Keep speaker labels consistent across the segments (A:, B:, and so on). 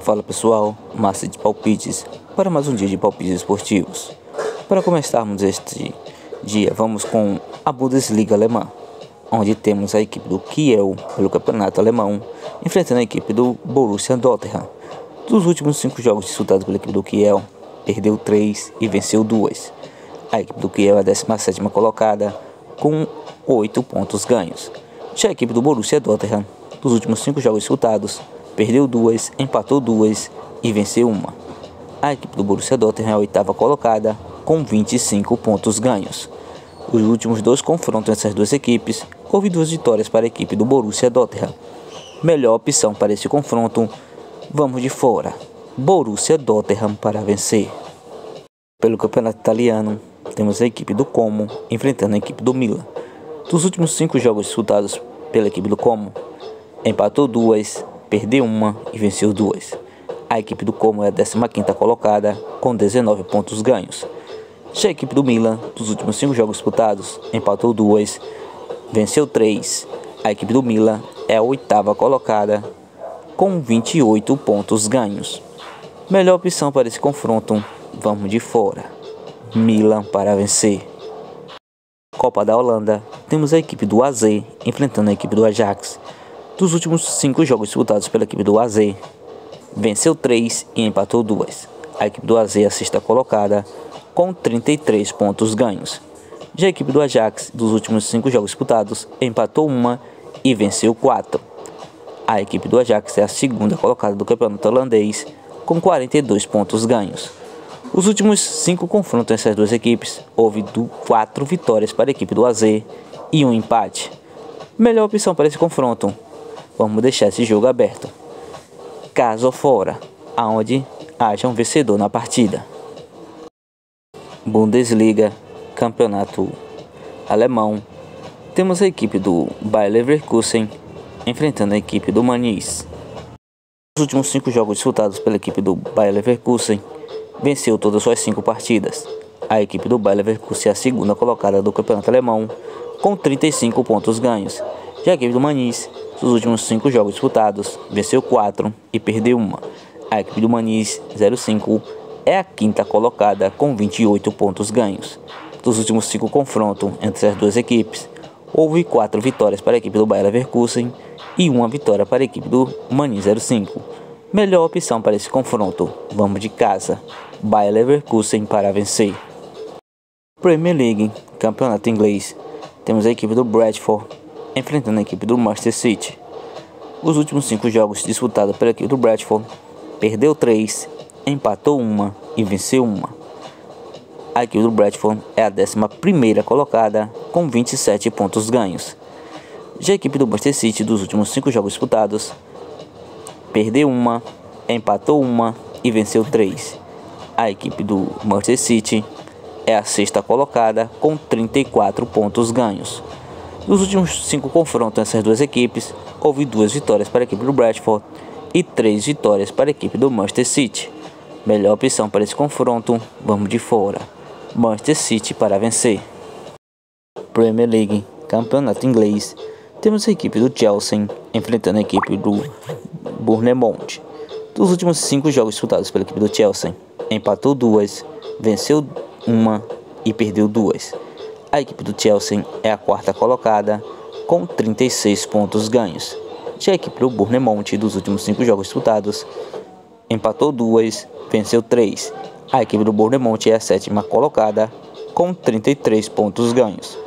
A: Fala pessoal, Massa de Palpites para mais um dia de palpites esportivos. Para começarmos este dia, vamos com a Bundesliga alemã, onde temos a equipe do Kiel pelo campeonato alemão enfrentando a equipe do Borussia Dortmund. Dos últimos 5 jogos disputados pela equipe do Kiel, perdeu 3 e venceu 2. A equipe do Kiel é a 17ª colocada com 8 pontos ganhos. Já a equipe do Borussia Dortmund, dos últimos 5 jogos disputados, perdeu 2, empatou 2 e venceu 1. A equipe do Borussia Dortmund é a 8ª colocada com 25 pontos ganhos. Os últimos 2 confrontos entre essas duas equipes, houve 2 vitórias para a equipe do Borussia Dortmund. Melhor opção para esse confronto, vamos de fora. Borussia Dortmund para vencer. Pelo campeonato italiano, temos a equipe do Como enfrentando a equipe do Milan. Dos últimos 5 jogos disputados pela equipe do Como, empatou 2, perdeu 1 e venceu 2. A equipe do Como é a 15ª colocada com 19 pontos ganhos. Já a equipe do Milan, dos últimos 5 jogos disputados, empatou 2, venceu 3. A equipe do Milan é a 8ª colocada com 28 pontos ganhos. Melhor opção para esse confronto, vamos de fora. Milan para vencer. Copa da Holanda, temos a equipe do AZ enfrentando a equipe do Ajax. Dos últimos 5 jogos disputados pela equipe do AZ, venceu 3 e empatou 2. A equipe do AZ é a 6ª colocada com 33 pontos ganhos. Já a equipe do Ajax, dos últimos 5 jogos disputados, empatou 1 e venceu 4. A equipe do Ajax é a 2ª colocada do campeonato holandês com 42 pontos ganhos. Os últimos 5 confrontos entre essas duas equipes, houve 4 vitórias para a equipe do AZ e 1 empate. Melhor opção para esse confronto, vamos deixar esse jogo aberto. Casa ou fora, aonde haja um vencedor na partida. Bundesliga, campeonato alemão, temos a equipe do Bayer Leverkusen enfrentando a equipe do Mainz. Nos últimos 5 jogos disputados pela equipe do Bayer Leverkusen, venceu todas suas 5 partidas. A equipe do Bayer Leverkusen é a 2ª colocada do campeonato alemão com 35 pontos ganhos. Já a equipe do Mainz, dos últimos 5 jogos disputados, venceu 4 e perdeu 1. A equipe do Mainz 05 é a 5ª colocada com 28 pontos ganhos. Dos últimos 5 confrontos entre as duas equipes, houve 4 vitórias para a equipe do Bayer Leverkusen e 1 vitória para a equipe do Mainz 05. Melhor opção para esse confronto, vamos de casa. Bayer Leverkusen para vencer. Premier League, campeonato inglês, temos a equipe do Bradford enfrentando a equipe do Manchester City. Os últimos 5 jogos disputados pela equipe do Bradford, perdeu 3, empatou 1 e venceu 1. A equipe do Bradford é a 11ª colocada com 27 pontos ganhos. Já a equipe do Manchester City, dos últimos 5 jogos disputados, perdeu 1, empatou 1 e venceu 3. A equipe do Manchester City é a 6ª colocada com 34 pontos ganhos. Nos últimos 5 confrontos entre essas duas equipes, houve 2 vitórias para a equipe do Bradford e 3 vitórias para a equipe do Manchester City. Melhor opção para esse confronto, vamos de fora. Manchester City para vencer. Premier League, campeonato inglês, temos a equipe do Chelsea enfrentando a equipe do Bournemouth. Dos últimos 5 jogos disputados pela equipe do Chelsea, empatou 2, venceu 1 e perdeu 2. A equipe do Chelsea é a 4ª colocada com 36 pontos ganhos. Já a equipe do Bournemouth, dos últimos 5 jogos disputados, empatou 2, venceu 3. A equipe do Bournemouth é a 7ª colocada com 33 pontos ganhos.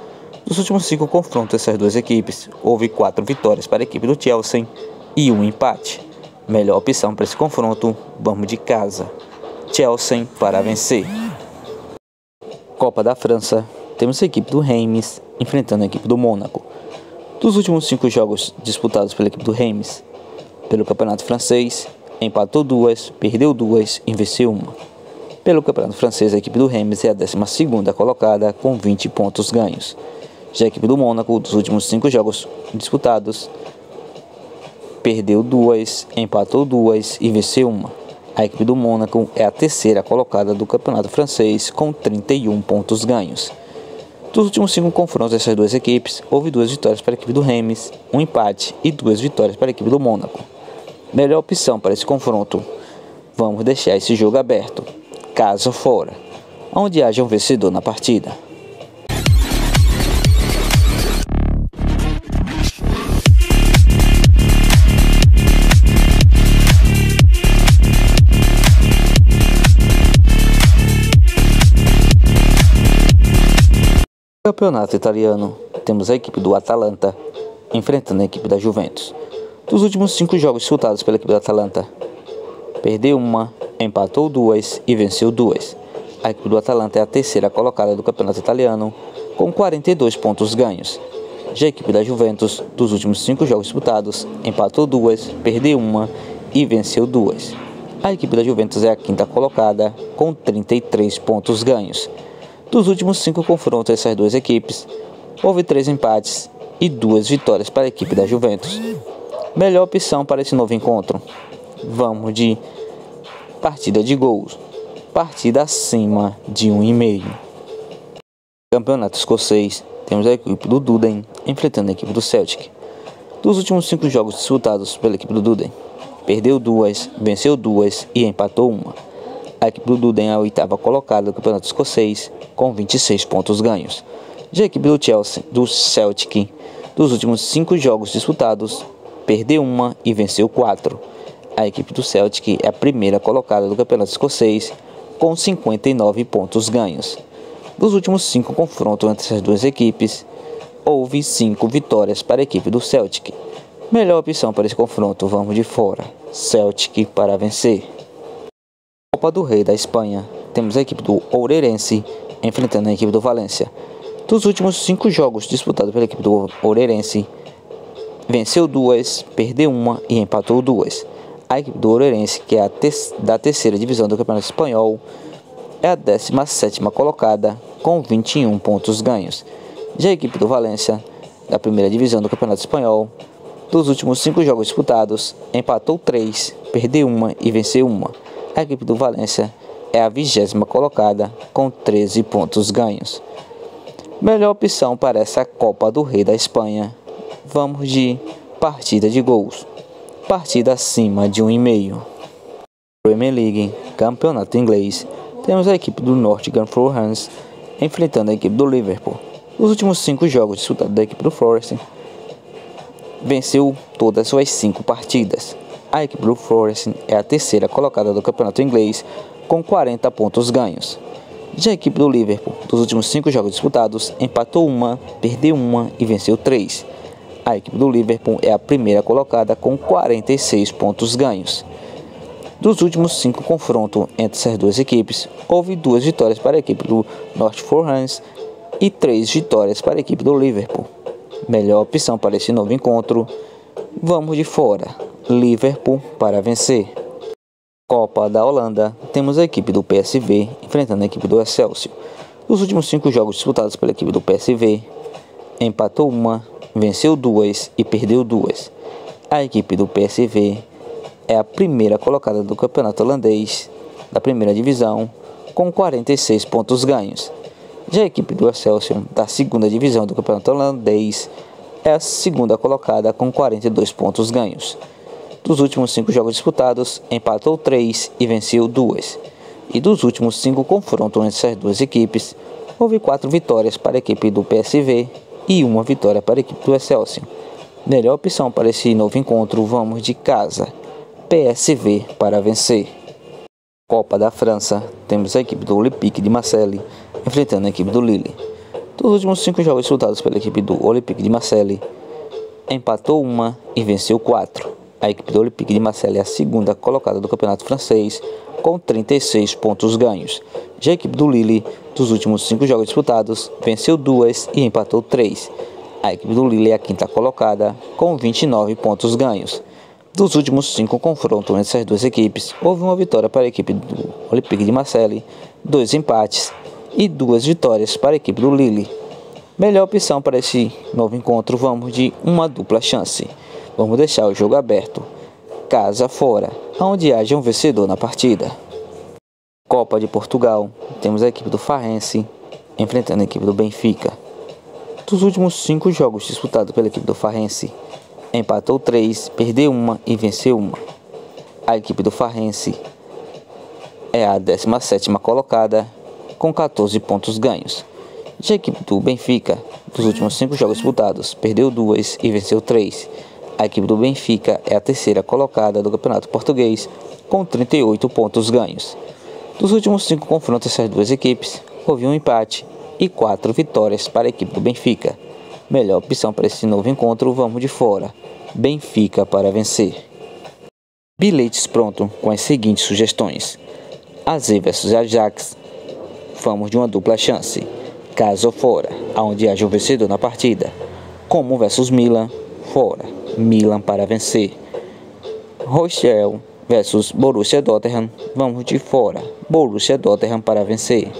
A: Dos últimos 5 confrontos dessas duas equipes, houve 4 vitórias para a equipe do Chelsea e 1 empate. Melhor opção para esse confronto, vamos de casa. Chelsea para vencer. Copa da França, temos a equipe do Reims enfrentando a equipe do Mônaco. Dos últimos 5 jogos disputados pela equipe do Reims, pelo campeonato francês, empatou 2, perdeu 2 e venceu 1. Pelo campeonato francês, a equipe do Reims é a 12ª colocada com 20 pontos ganhos. Já a equipe do Mônaco, dos últimos 5 jogos disputados, perdeu 2, empatou 2 e venceu 1. A equipe do Mônaco é a 3ª colocada do campeonato francês com 31 pontos ganhos. Dos últimos 5 confrontos dessas duas equipes, houve 2 vitórias para a equipe do Reims, 1 empate e 2 vitórias para a equipe do Mônaco. Melhor opção para esse confronto, vamos deixar esse jogo aberto, casa fora, onde haja um vencedor na partida. No campeonato italiano, temos a equipe do Atalanta enfrentando a equipe da Juventus. Dos últimos 5 jogos disputados pela equipe do Atalanta, perdeu uma, empatou 2 e venceu 2. A equipe do Atalanta é a terceira colocada do campeonato italiano, com 42 pontos ganhos. Já a equipe da Juventus, dos últimos 5 jogos disputados, empatou 2, perdeu uma e venceu 2. A equipe da Juventus é a quinta colocada, com 33 pontos ganhos. Dos últimos 5 confrontos essas duas equipes, houve 3 empates e 2 vitórias para a equipe da Juventus. Melhor opção para esse novo encontro? Vamos de partida de gols, partida acima de 1,5. Campeonato escocês, temos a equipe do Duden enfrentando a equipe do Celtic. Dos últimos 5 jogos disputados pela equipe do Duden, perdeu 2, venceu 2 e empatou 1. A equipe do Duden é a oitava colocada do campeonato escocês, com 26 pontos ganhos. Já a equipe do Celtic, dos últimos 5 jogos disputados, perdeu 1 e venceu 4. A equipe do Celtic é a primeira colocada do campeonato escocês, com 59 pontos ganhos. Dos últimos 5 confrontos entre essas duas equipes, houve 5 vitórias para a equipe do Celtic. Melhor opção para esse confronto, vamos de fora, Celtic para vencer. Copa do Rei da Espanha, temos a equipe do Ourense enfrentando a equipe do Valência. Dos últimos 5 jogos disputados pela equipe do Ourense, venceu 2, perdeu 1 e empatou 2. A equipe do Ourense, que é da terceira divisão do Campeonato Espanhol, é a 17ª colocada, com 21 pontos ganhos. Já a equipe do Valência, da primeira divisão do Campeonato Espanhol, dos últimos 5 jogos disputados, empatou 3, perdeu 1 e venceu 1. A equipe do Valência é a 20ª colocada, com 13 pontos ganhos. Melhor opção para essa Copa do Rei da Espanha, vamos de partida de gols, partida acima de 1,5. Premier League, campeonato inglês, temos a equipe do Nottingham Forest enfrentando a equipe do Liverpool. Os últimos 5 jogos disputados da equipe do Forest, venceu todas suas 5 partidas. A equipe do Forest é a terceira colocada do campeonato inglês, com 40 pontos ganhos. Já a equipe do Liverpool, dos últimos 5 jogos disputados, empatou 1, perdeu 1 e venceu 3. A equipe do Liverpool é a primeira colocada com 46 pontos ganhos. Dos últimos 5 confrontos entre essas duas equipes, houve 2 vitórias para a equipe do Nottingham Forest e 3 vitórias para a equipe do Liverpool. Melhor opção para esse novo encontro, vamos de fora, Liverpool para vencer. Copa da Holanda, temos a equipe do PSV enfrentando a equipe do Excelsior. Nos últimos 5 jogos disputados pela equipe do PSV, empatou 1, venceu 2 e perdeu 2. A equipe do PSV é a primeira colocada do campeonato holandês, da primeira divisão, com 46 pontos ganhos. Já a equipe do Excelsior, da segunda divisão do campeonato holandês, é a segunda colocada com 42 pontos ganhos. Dos últimos 5 jogos disputados, empatou 3 e venceu 2. E dos últimos 5 confrontos entre essas duas equipes, houve 4 vitórias para a equipe do PSV e 1 vitória para a equipe do Excelsior. Melhor opção para esse novo encontro, vamos de casa, PSV para vencer. Copa da França, temos a equipe do Olympique de Marseille enfrentando a equipe do Lille. Dos últimos 5 jogos disputados pela equipe do Olympique de Marseille, empatou 1 e venceu 4. A equipe do Olympique de Marseille é a segunda colocada do campeonato francês, com 36 pontos ganhos. Já a equipe do Lille, dos últimos 5 jogos disputados, venceu 2 e empatou 3. A equipe do Lille é a quinta colocada, com 29 pontos ganhos. Dos últimos 5 confrontos entre essas duas equipes, houve 1 vitória para a equipe do Olympique de Marseille, 2 empates e 2 vitórias para a equipe do Lille. Melhor opção para esse novo encontro, vamos de uma dupla chance. Vamos deixar o jogo aberto, casa fora, onde haja um vencedor na partida. Copa de Portugal, temos a equipe do Farense enfrentando a equipe do Benfica. Dos últimos 5 jogos disputados pela equipe do Farense, empatou 3, perdeu 1 e venceu 1. A equipe do Farense é a 17ª colocada com 14 pontos ganhos. Já a equipe do Benfica, dos últimos 5 jogos disputados, perdeu 2 e venceu 3. A equipe do Benfica é a 3ª colocada do Campeonato Português com 38 pontos ganhos. Dos últimos 5 confrontos essas duas equipes, houve um empate e 4 vitórias para a equipe do Benfica. Melhor opção para esse novo encontro, vamos de fora. Benfica para vencer. Bilhetes pronto com as seguintes sugestões: AZ vs Ajax, vamos de uma dupla chance. Caso fora, aonde haja um vencedor na partida. Como vs Milan, fora. Milan para vencer. Rochelle vs Borussia Dortmund, vamos de fora. Borussia Dortmund para vencer.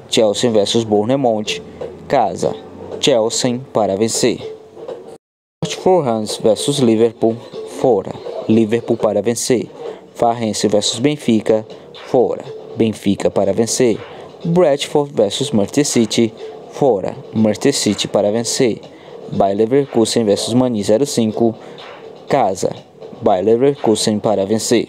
A: Chelsea vs Bournemouth, casa. Chelsea para vencer. Fulham vs Liverpool, fora. Liverpool para vencer. Farense vs Benfica, fora. Benfica para vencer. Bradford vs Manchester City, fora. Manchester City para vencer. Bayer Leverkusen vs Mani 05, casa. Bayer Leverkusen para vencer.